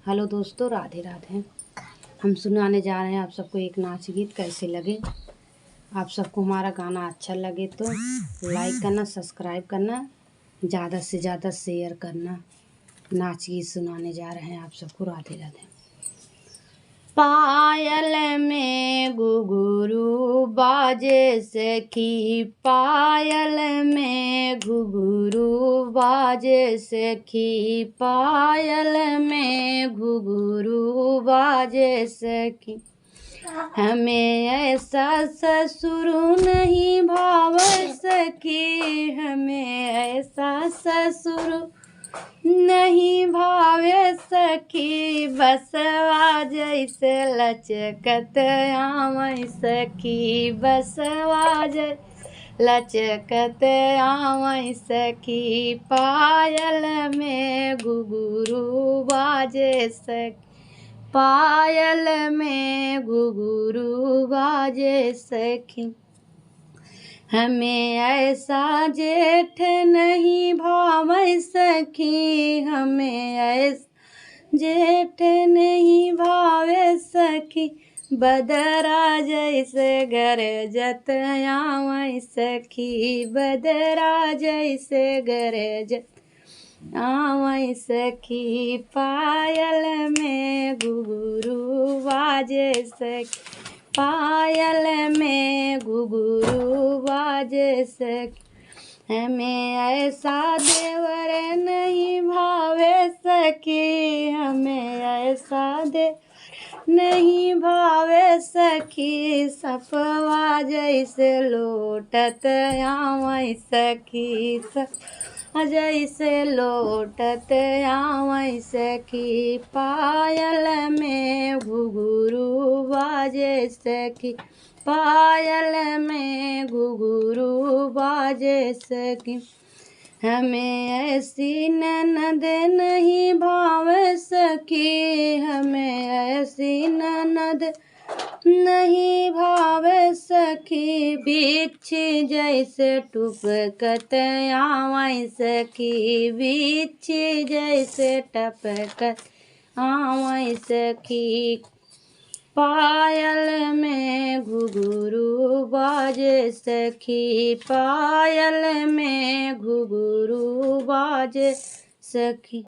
Hello दोस्तों, राधे राधे। हम सुनाने जा रहे हैं आप सबको एक नाच गीत। कैसे लगे? आप सबको हमारा गाना अच्छा लगे तो लाइक करना, सब्सक्राइब करना, ज़्यादा से ज़्यादा शेयर करना। नाच गीत सुनाने जा रहे हैं आप सबको। राधे राधे। पायल में घुंघरू बाजे सखी, पायल में घुंघरू बाजे सखी, पायल में घुंघरू बाजे सखी। हमें ऐसा ससुर नहीं भाव सखी, हमें ऐसा ससुर नहीं भावे सखी। बसवा जैसे लचकत आमय सखी, बसवा जैसे लचकत आमय सखी। पायल में घुंघरू बाजे सखी, पायल में घुंघरू बाजे सखी। हमें ऐसा जेठ नहीं भावै सखी, हमें ऐसा जेठ नहीं भावे सखी। बदरा जैसे गरजत आमय सखी, बदरा जैसे गरजत आमय सखी। पायल में घुंघरू बाजे सखी, पायल में घुंघरू बाजे सखी। हमें ऐसा देवर नहीं भावे सखी, हमें ऐसा देवर नहीं भावे सखी। सपवा जैसे लोटत आमय सखी, सपवा जैसे लोटत आमय सखी। पायल में घुंघरू बाजे सखी, पायल में घुंघरू बाजे सखी। हमें ऐसी ननद नहीं भाव सखी, हमें ऐसी ननद नहीं भाव सखी। बिच्छी जैसे टपकत आमय सखी, बिच्छी जैसे टपकत आमय सखी। पायल में घुंघरू बाजे सखी, पायल में घुंघरू बाजे सखी।